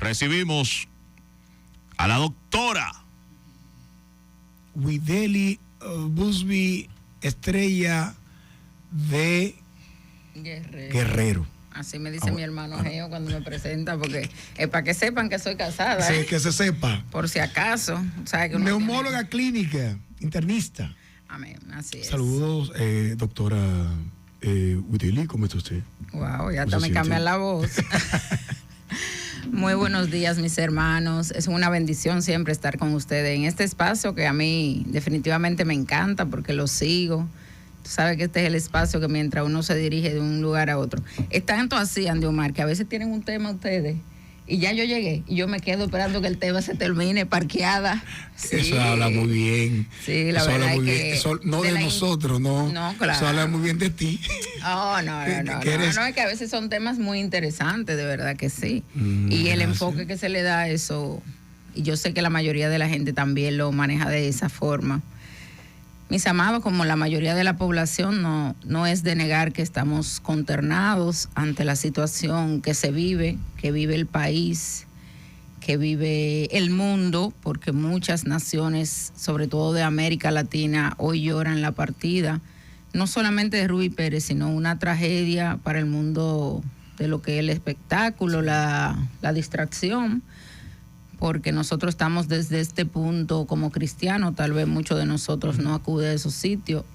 recibimos a la doctora Wideli Busby Estrella de Guerrero. Así me dice mi hermano Geo cuando me presenta, porque es para que sepan que soy casada. Sí, que se sepa. Por si acaso. ¿Sabe que neumóloga clínica, internista. Amén, así es. Saludos, doctora Wideli, ¿cómo está usted? Wow, ya hasta me cambian la voz. Muy buenos días, mis hermanos. Es una bendición siempre estar con ustedes en este espacio que a mí definitivamente me encanta porque lo sigo. Tú sabes que este es el espacio que mientras uno se dirige de un lugar a otro. Es tanto así, Andy Omar, que a veces tienen un tema ustedes y ya yo llegué y yo me quedo esperando que el tema se termine, parqueada. Sí. Eso habla muy bien. Sí, la verdad es que... Eso no de nosotros, no. No, claro. Eso habla muy bien de ti. Oh, no, es que a veces son temas muy interesantes, de verdad que sí. Y el enfoque que se le da a eso, y yo sé que la mayoría de la gente también lo maneja de esa forma. Mis amados, como la mayoría de la población, no es de negar que estamos consternados ante la situación que se vive, que vive el país, que vive el mundo, porque muchas naciones, sobre todo de América Latina, hoy lloran la partida, no solamente de Ruby Pérez, sino una tragedia para el mundo de lo que es el espectáculo, la distracción, porque nosotros estamos desde este punto como cristianos, tal vez muchos de nosotros no acuden a esos sitios,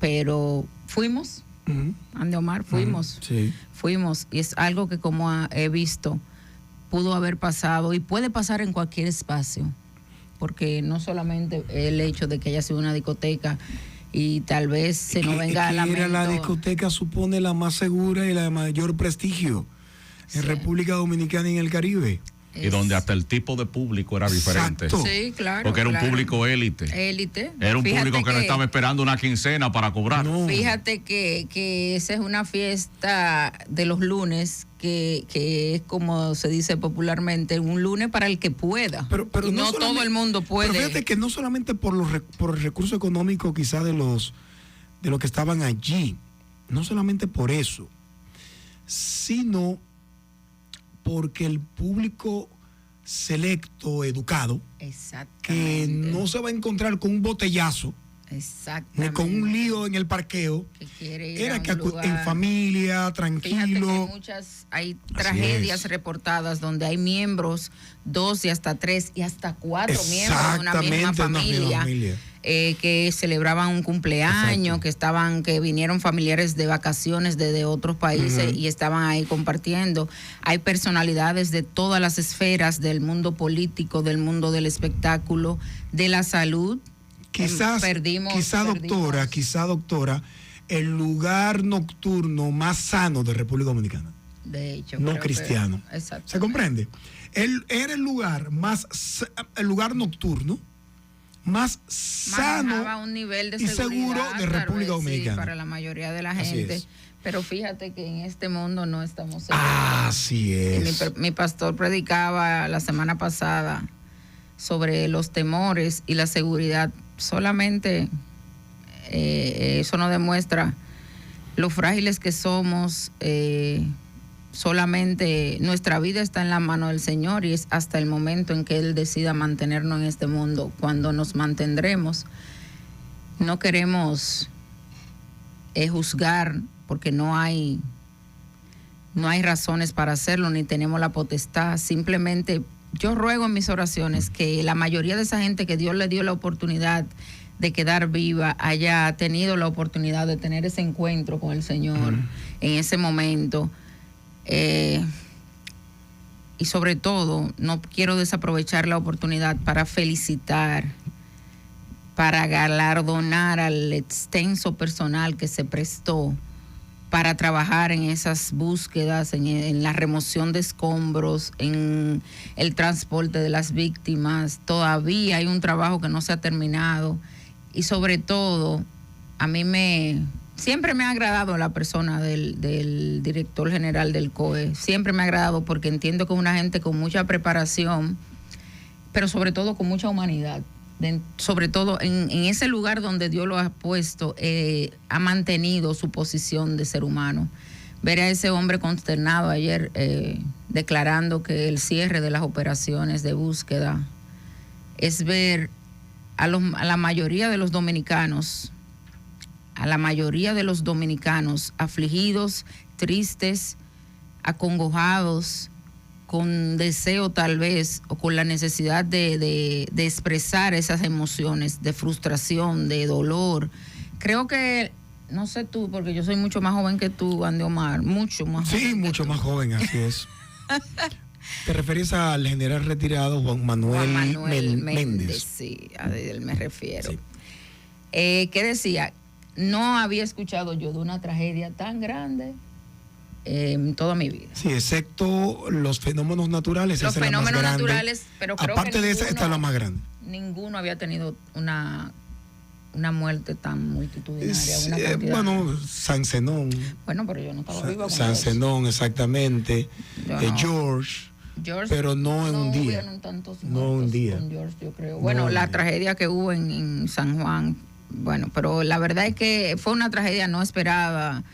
pero fuimos, Andy Omar, fuimos, sí. Fuimos, y es algo que como he visto, pudo haber pasado y puede pasar en cualquier espacio, porque no solamente el hecho de que haya sido una discoteca y tal vez se nos venga a la mente. La discoteca supone la más segura y la de mayor prestigio en República Dominicana y en el Caribe. Y donde hasta el tipo de público era diferente. Exacto. Sí, claro. Porque era un público élite. Era un público que no estaba esperando una quincena para cobrar. No. Fíjate que esa es una fiesta de los lunes que es como se dice popularmente, un lunes para el que pueda. Pero y no todo el mundo puede. Pero fíjate que no solamente por el recurso económico quizá de los que estaban allí, no solamente por eso, sino porque el público selecto, educado, que no se va a encontrar con un botellazo, ni con un lío en el parqueo, era que en familia, tranquilo. Fíjate que hay tragedias reportadas donde hay miembros, 2 y hasta 3 y hasta 4 miembros de una misma familia. Que celebraban un cumpleaños, que vinieron familiares de vacaciones desde otros países y estaban ahí compartiendo. Hay personalidades de todas las esferas del mundo político, del mundo del espectáculo, de la salud. Quizá doctora, el lugar nocturno más sano de República Dominicana. De hecho, no cristiano. ¿Se comprende? Era el lugar nocturno más sano a un nivel de y seguro de República Dominicana. Sí, para la mayoría de la gente. Pero fíjate que en este mundo no estamos seguros. Así es. Mi pastor predicaba la semana pasada sobre los temores y la seguridad. Solamente eso nos demuestra lo frágiles que somos. Solamente nuestra vida está en la mano del Señor y es hasta el momento en que Él decida mantenernos en este mundo. Cuando nos mantendremos, no queremos juzgar porque no hay razones para hacerlo ni tenemos la potestad. Simplemente yo ruego en mis oraciones que la mayoría de esa gente que Dios le dio la oportunidad de quedar viva haya tenido la oportunidad de tener ese encuentro con el Señor en ese momento. Y sobre todo, no quiero desaprovechar la oportunidad para felicitar, para galardonar al extenso personal que se prestó para trabajar en esas búsquedas, en la remoción de escombros, en el transporte de las víctimas. Todavía hay un trabajo que no se ha terminado y sobre todo, a mí siempre me ha agradado la persona del director general del COE, siempre me ha agradado porque entiendo que es una gente con mucha preparación, pero sobre todo con mucha humanidad. Sobre todo en ese lugar donde Dios lo ha puesto, ha mantenido su posición de ser humano. Ver a ese hombre consternado ayer, declarando que el cierre de las operaciones de búsqueda, es ver a la mayoría de los dominicanos, afligidos, tristes, acongojados, con deseo tal vez, o con la necesidad de expresar esas emociones de frustración, de dolor. Creo que, no sé tú, porque yo soy mucho más joven que tú, Andy Omar, mucho más joven. Sí, mucho más joven, así es. ¿Te refieres al general retirado Juan Manuel Méndez? Sí, a él me refiero. Sí. ¿Qué decía? No había escuchado yo de una tragedia tan grande en toda mi vida. Sí, excepto los fenómenos naturales. Los fenómenos naturales, pero creo aparte que de esa, esta es la más grande. Ninguno había tenido una muerte tan multitudinaria. Bueno, San Zenón. Bueno, pero yo no estaba viva con San Zenón, exactamente. George. Pero no en un día. No un día. Con George, yo creo. Bueno, la tragedia que hubo en San Juan. Bueno, pero la verdad es que fue una tragedia no esperada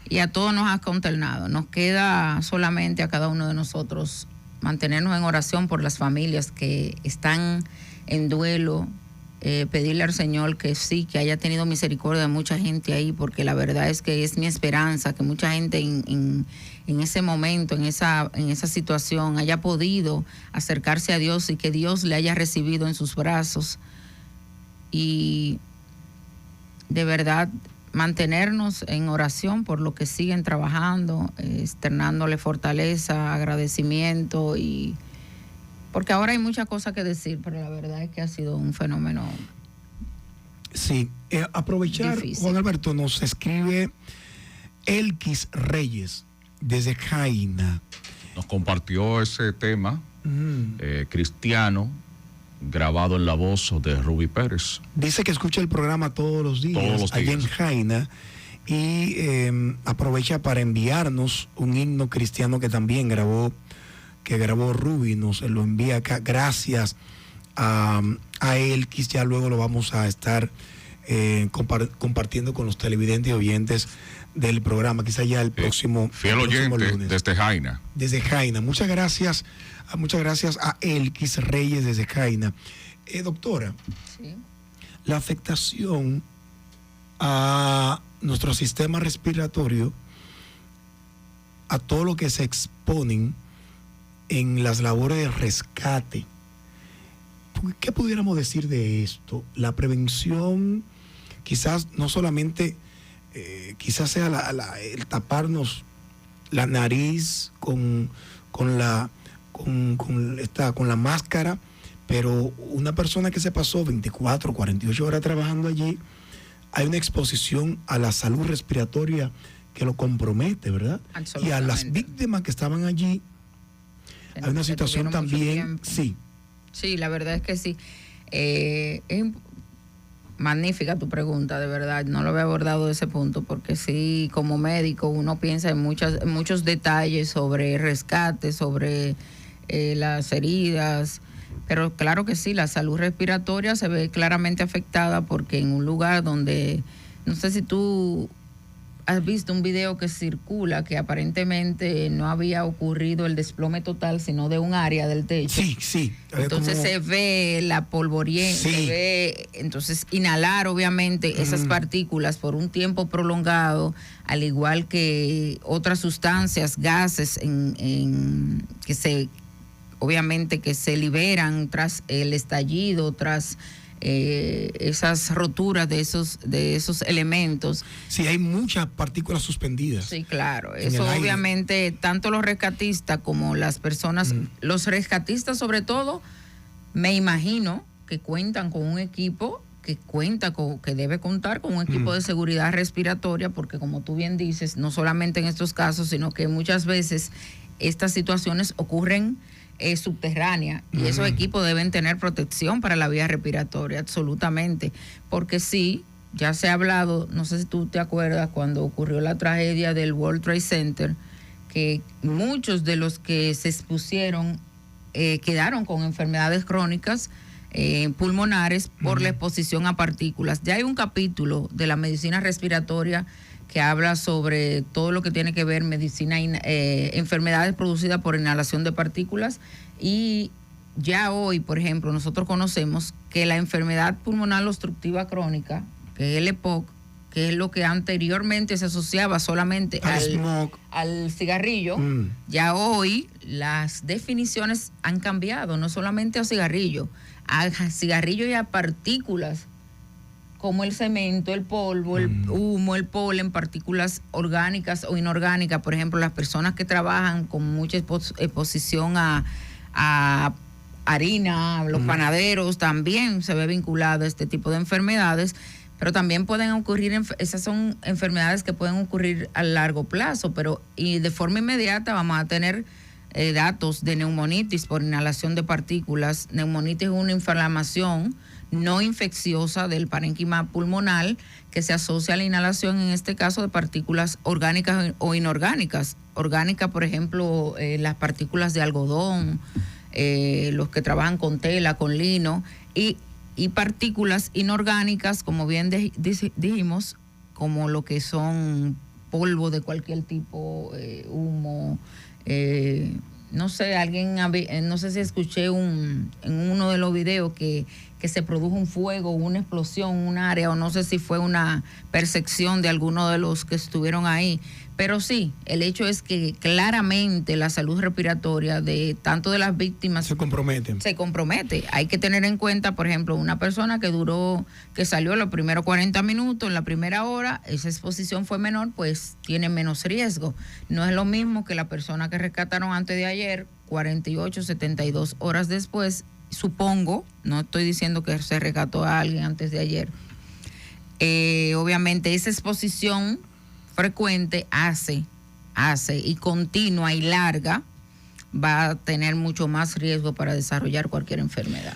y a todos nos ha consternado. Nos queda solamente a cada uno de nosotros mantenernos en oración por las familias que están en duelo, pedirle al Señor que sí, que haya tenido misericordia de mucha gente ahí, porque la verdad es que es mi esperanza que mucha gente en ese momento, en esa situación, haya podido acercarse a Dios y que Dios le haya recibido en sus brazos. Y de verdad mantenernos en oración por lo que siguen trabajando, externándole fortaleza, agradecimiento, y porque ahora hay muchas cosas que decir, pero la verdad es que ha sido un fenómeno. Sí, aprovechar, difícil. Juan Alberto, nos escribe Elkis Reyes desde Jaina. Nos compartió ese tema cristiano, grabado en la voz de Ruby Pérez. Dice que escucha el programa todos los días. Allá en Jaina, y aprovecha para enviarnos un himno cristiano que también grabó Ruby, nos lo envía acá. Gracias a Elkis, ya luego lo vamos a estar compartiendo con los televidentes y oyentes del programa, quizá ya el próximo oyente lunes. Desde Jaina. Desde Jaina. Muchas gracias a Elkis Reyes desde Jaina. Doctora, sí. La afectación a nuestro sistema respiratorio, a todo lo que se exponen en las labores de rescate, ¿qué pudiéramos decir de esto? La prevención, quizás no solamente, quizás sea el taparnos la nariz con la máscara, pero una persona que se pasó 24, 48 horas trabajando allí, hay una exposición a la salud respiratoria que lo compromete, ¿verdad? Y a las víctimas que estaban allí, hay una situación también, sí. Sí, la verdad es que sí. Es magnífica tu pregunta, de verdad. No lo había abordado de ese punto, porque sí, como médico, uno piensa en muchos detalles sobre rescate, sobre las heridas, pero claro que sí, la salud respiratoria se ve claramente afectada, porque en un lugar donde, no sé si tú has visto un video que circula que aparentemente no había ocurrido el desplome total, sino de un área del techo. Sí. Entonces se ve la polvorienta, se ve, entonces inhalar obviamente esas partículas por un tiempo prolongado, al igual que otras sustancias, gases que se liberan tras el estallido, tras esas roturas de esos elementos. Sí, hay muchas partículas suspendidas. Sí, claro. Eso obviamente, tanto los rescatistas como las personas, los rescatistas sobre todo, me imagino que cuentan con un equipo que debe contar con un equipo de seguridad respiratoria, porque como tú bien dices, no solamente en estos casos, sino que muchas veces estas situaciones ocurren subterránea, y esos equipos deben tener protección para la vía respiratoria, absolutamente, porque sí, ya se ha hablado, no sé si tú te acuerdas cuando ocurrió la tragedia del World Trade Center, que muchos de los que se expusieron quedaron con enfermedades crónicas pulmonares por la exposición a partículas. Ya hay un capítulo de la medicina respiratoria que habla sobre todo lo que tiene que ver medicina, enfermedades producidas por inhalación de partículas. Y ya hoy, por ejemplo, nosotros conocemos que la enfermedad pulmonar obstructiva crónica, que es el EPOC, que es lo que anteriormente se asociaba solamente al cigarrillo, ya hoy las definiciones han cambiado, no solamente a cigarrillo y a partículas como el cemento, el polvo, el humo, el polen, partículas orgánicas o inorgánicas. Por ejemplo, las personas que trabajan con mucha exposición a harina, los panaderos, también se ve vinculado a este tipo de enfermedades, pero también pueden ocurrir, esas son enfermedades que pueden ocurrir a largo plazo, y de forma inmediata vamos a tener datos de neumonitis por inhalación de partículas. Neumonitis es una inflamación no infecciosa del parénquima pulmonar que se asocia a la inhalación, en este caso, de partículas orgánicas o inorgánicas. Orgánicas, por ejemplo, las partículas de algodón, los que trabajan con tela, con lino, y partículas inorgánicas, como bien dijimos, como lo que son polvo de cualquier tipo, humo, no sé, no sé si escuché en uno de los videos que se produjo un fuego, una explosión, un área, o no sé si fue una percepción de alguno de los que estuvieron ahí. Pero sí, el hecho es que claramente la salud respiratoria de tanto de las víctimas se compromete. Hay que tener en cuenta, por ejemplo, una persona que salió los primeros 40 minutos, en la primera hora, esa exposición fue menor, pues tiene menos riesgo. No es lo mismo que la persona que rescataron antes de ayer, 48, 72 horas después, supongo, no estoy diciendo que se rescató a alguien antes de ayer. Obviamente esa exposición frecuente hace y continua y larga va a tener mucho más riesgo para desarrollar cualquier enfermedad.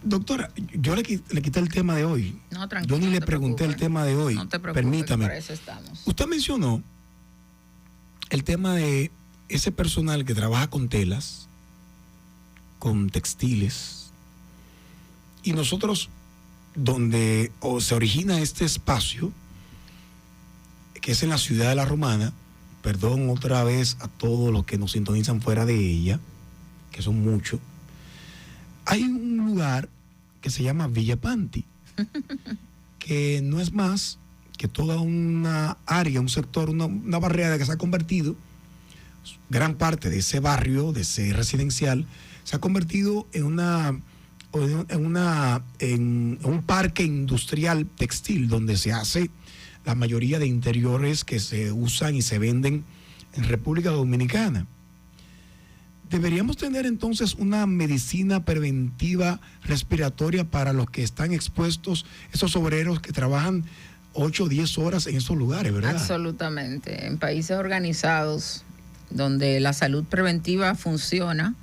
Doctora, yo le quité el tema de hoy. No, tranquilo. Yo ni le pregunté el tema de hoy. No te preocupes, permítame. para eso estamos. Usted mencionó el tema de ese personal que trabaja con telas, con textiles, y nosotros, donde se origina este espacio, que es en la ciudad de La Romana, perdón otra vez a todos los que nos sintonizan fuera de ella, que son muchos, hay un lugar que se llama Villa Panti, que no es más que toda una área, un sector, una barriada que se ha convertido, gran parte de ese barrio, de ese residencial, se ha convertido en un parque industrial textil donde se hace la mayoría de interiores que se usan y se venden en República Dominicana. Deberíamos tener entonces una medicina preventiva respiratoria para los que están expuestos, esos obreros que trabajan 8 o 10 horas en esos lugares, ¿verdad? Absolutamente. En países organizados donde la salud preventiva funciona,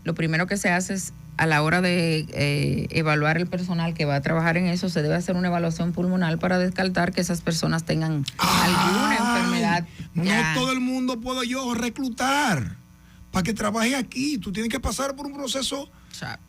lo primero que se hace es, a la hora de evaluar el personal que va a trabajar en eso, se debe hacer una evaluación pulmonar para descartar que esas personas tengan alguna enfermedad. No todo el mundo puedo yo reclutar para que trabaje aquí. Tú tienes que pasar por un proceso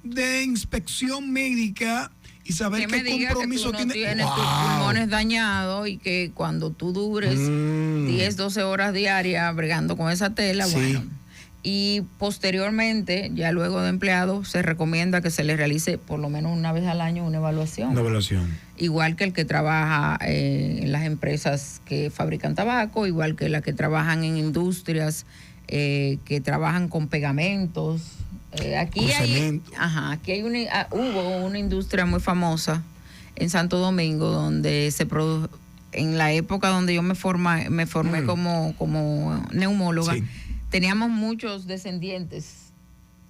de inspección médica y saber qué compromiso tienes. Tienes tus pulmones dañados y que cuando tú dures 10, 12 horas diarias bregando con esa tela, sí. Bueno. Y posteriormente, ya luego de empleado, se recomienda que se le realice por lo menos una vez al año una evaluación. Una evaluación. Igual que el que trabaja en las empresas que fabrican tabaco, igual que las que trabajan en industrias que trabajan con pegamentos. Aquí hubo una industria muy famosa en Santo Domingo donde se produjo, en la época donde yo me formé como neumóloga. Sí. Teníamos muchos descendientes,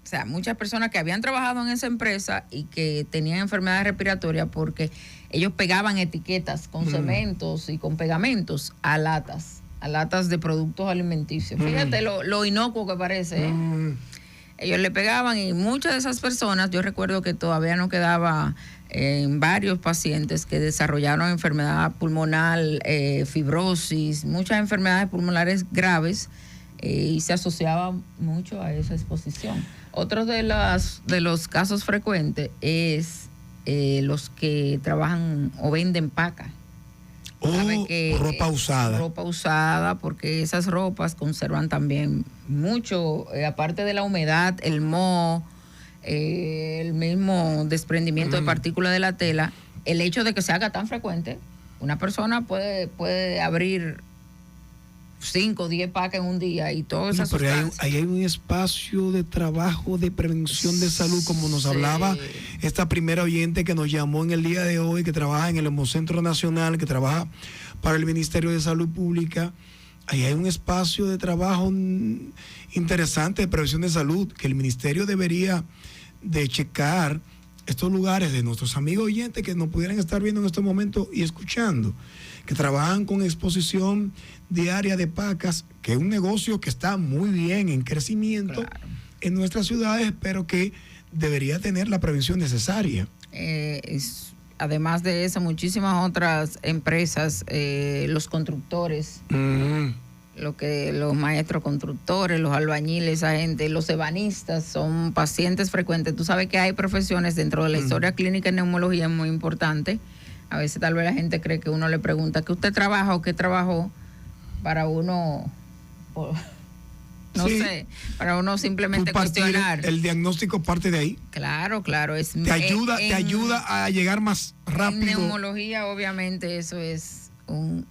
o sea, muchas personas que habían trabajado en esa empresa y que tenían enfermedades respiratorias porque ellos pegaban etiquetas con cementos y con pegamentos a latas de productos alimenticios. Fíjate lo inocuo que parece. Ellos le pegaban y muchas de esas personas, yo recuerdo que todavía no quedaba varios pacientes que desarrollaron enfermedad pulmonar, fibrosis, muchas enfermedades pulmonares graves, y se asociaba mucho a esa exposición. Otro de los casos frecuentes es los que trabajan o venden paca. Ropa usada. Ropa usada, porque esas ropas conservan también mucho, aparte de la humedad, el moho, el mismo desprendimiento de partículas de la tela, el hecho de que se haga tan frecuente. Una persona puede abrir 5 o 10 pacas en un día y todo eso. Pero ahí hay un espacio de trabajo de prevención de salud, como nos hablaba esta primera oyente que nos llamó en el día de hoy, que trabaja en el Hemocentro Nacional, que trabaja para el Ministerio de Salud Pública. Ahí hay un espacio de trabajo interesante de prevención de salud, que el Ministerio debería de checar estos lugares de nuestros amigos oyentes que nos pudieran estar viendo en estos momentos y escuchando, que trabajan con exposición diaria de pacas, que es un negocio que está muy bien en crecimiento en nuestras ciudades, pero que debería tener la prevención necesaria. Además de eso, muchísimas otras empresas, los constructores, los maestros constructores, los albañiles, esa gente, los ebanistas son pacientes frecuentes. Tú sabes que hay profesiones dentro de la historia clínica en neumología muy importante. A veces tal vez la gente cree que uno le pregunta ¿qué usted trabaja o qué trabajó? Para uno, no sé, para uno simplemente cuestionar. El diagnóstico parte de ahí. Claro. Te ayuda a llegar más rápido. En neumología, obviamente, eso es un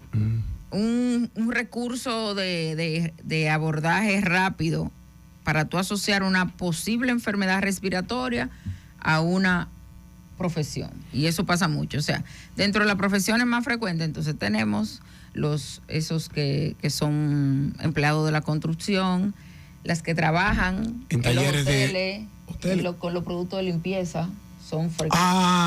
recurso de abordaje rápido para tú asociar una posible enfermedad respiratoria a una profesión. Y eso pasa mucho. O sea, dentro de las profesiones más frecuentes, entonces tenemos esos que son empleados de la construcción, las que trabajan en talleres de hoteles. Con los productos de limpieza son frecuentes.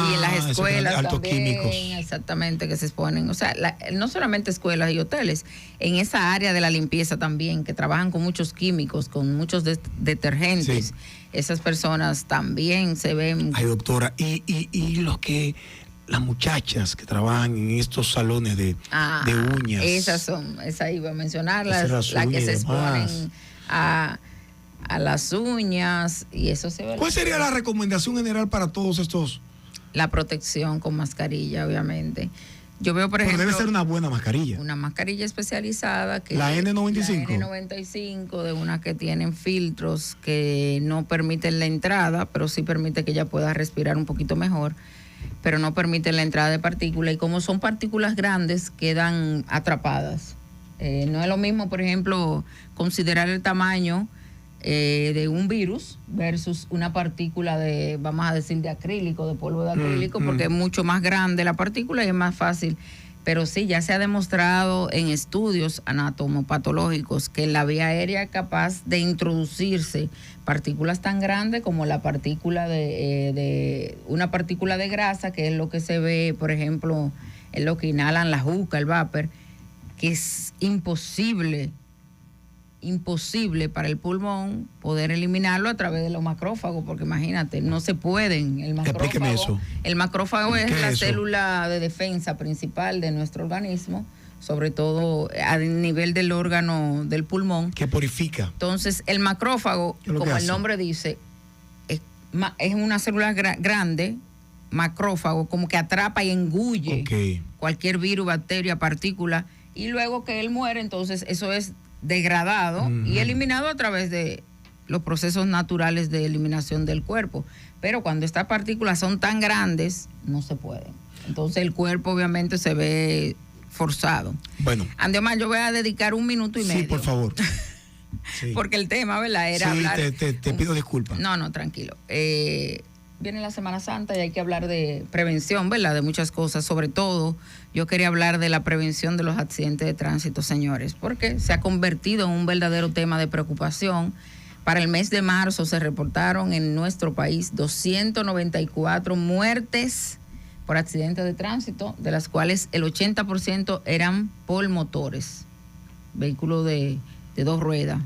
Y en las escuelas también, químicos. Exactamente, que se exponen. O sea, no solamente escuelas y hoteles, en esa área de la limpieza también, que trabajan con muchos químicos, con muchos detergentes. Sí. Esas personas también se ven. Ay, doctora, y las muchachas que trabajan en estos salones de uñas. Esa iba a mencionar, las que se exponen a las uñas, y eso se ve. ¿Cuál sería la recomendación general para todos estos? La protección con mascarilla, obviamente. Yo veo, por ejemplo, debe ser una buena mascarilla. Una mascarilla especializada. La N95. La N95, de unas que tienen filtros que no permiten la entrada, pero sí permite que ella pueda respirar un poquito mejor, pero no permiten la entrada de partículas. Y como son partículas grandes, quedan atrapadas. No es lo mismo, por ejemplo, considerar el tamaño de un virus versus una partícula vamos a decir, de acrílico, de polvo de acrílico, porque es mucho más grande la partícula y es más fácil. Pero sí, ya se ha demostrado en estudios anatomopatológicos que en la vía aérea es capaz de introducirse partículas tan grandes como la partícula una partícula de grasa, que es lo que se ve, por ejemplo, en lo que inhalan la juca, el vapor, que es imposible para el pulmón poder eliminarlo a través de los macrófagos, porque imagínate, no se pueden. Explíqueme eso. El macrófago es la célula de defensa principal de nuestro organismo, sobre todo a nivel del órgano del pulmón. Que purifica. Entonces, el macrófago, como el nombre dice, es una célula grande, macrófago, como que atrapa y engulle cualquier virus, bacteria, partícula, y luego que él muere, entonces eso es degradado y eliminado a través de los procesos naturales de eliminación del cuerpo. Pero cuando estas partículas son tan grandes, no se pueden. Entonces el cuerpo obviamente se ve forzado. Bueno. Andiomar, yo voy a dedicar 1 minuto y medio. Sí, por favor. Sí. Porque el tema, ¿verdad? Era hablar. Te pido disculpas. No, tranquilo. Viene la Semana Santa y hay que hablar de prevención, ¿verdad? De muchas cosas. Sobre todo, yo quería hablar de la prevención de los accidentes de tránsito, señores, porque se ha convertido en un verdadero tema de preocupación. Para el mes de marzo se reportaron en nuestro país 294 muertes por accidentes de tránsito, de las cuales el 80% eran por motores, vehículos de 2 ruedas.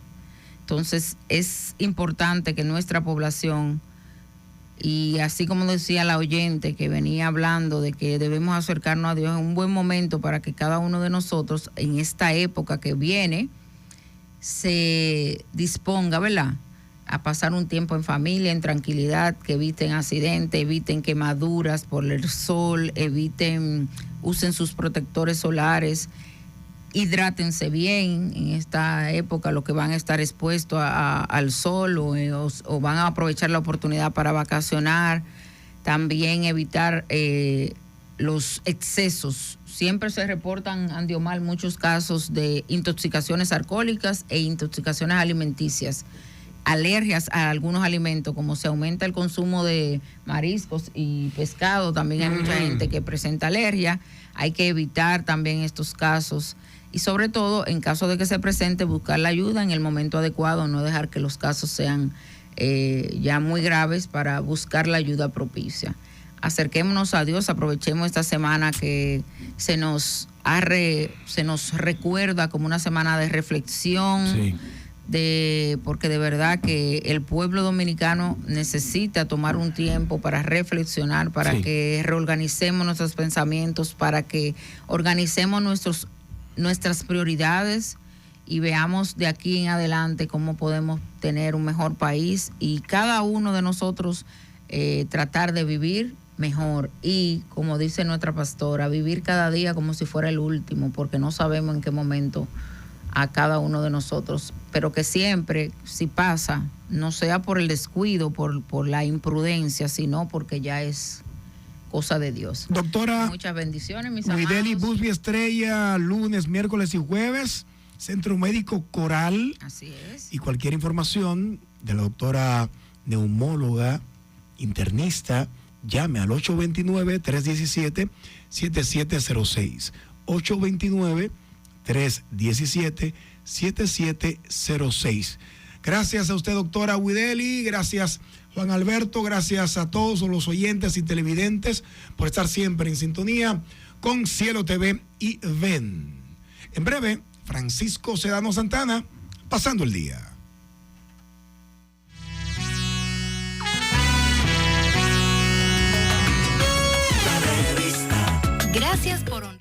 Entonces, es importante que nuestra población, y así como decía la oyente que venía hablando de que debemos acercarnos a Dios, en un buen momento para que cada uno de nosotros en esta época que viene se disponga, ¿verdad?, a pasar un tiempo en familia, en tranquilidad, que eviten accidentes, eviten quemaduras por el sol, usen sus protectores solares, hidrátense bien en esta época, lo que van a estar expuestos al sol o van a aprovechar la oportunidad para vacacionar. También evitar los excesos. Siempre se reportan, Andiomar, muchos casos de intoxicaciones alcohólicas e intoxicaciones alimenticias, alergias a algunos alimentos, como se aumenta el consumo de mariscos y pescado, también hay mucha gente que presenta alergia. Hay que evitar también estos casos y sobre todo, en caso de que se presente, buscar la ayuda en el momento adecuado, no dejar que los casos sean ya muy graves para buscar la ayuda propicia. Acerquémonos a Dios, aprovechemos esta semana que se nos recuerda como una semana de reflexión, sí, porque de verdad que el pueblo dominicano necesita tomar un tiempo para reflexionar, para sí, que reorganicemos nuestros pensamientos, para que organicemos nuestras prioridades y veamos de aquí en adelante cómo podemos tener un mejor país y cada uno de nosotros tratar de vivir mejor y, como dice nuestra pastora, vivir cada día como si fuera el último, porque no sabemos en qué momento a cada uno de nosotros, pero que siempre, si pasa, no sea por el descuido, por la imprudencia, sino porque ya es cosa de Dios. Doctora, muchas bendiciones, mis amados. Wideli Busby Estrella, lunes, miércoles y jueves, Centro Médico Coral. Así es. Y cualquier información de la doctora neumóloga, internista, llame al 829-317-7706. 829-317-7706. Gracias a usted, doctora Wideli. Gracias, Juan Alberto. Gracias a todos los oyentes y televidentes por estar siempre en sintonía con Cielo TV y VEN. En breve, Francisco Sedano Santana, pasando el día. Gracias por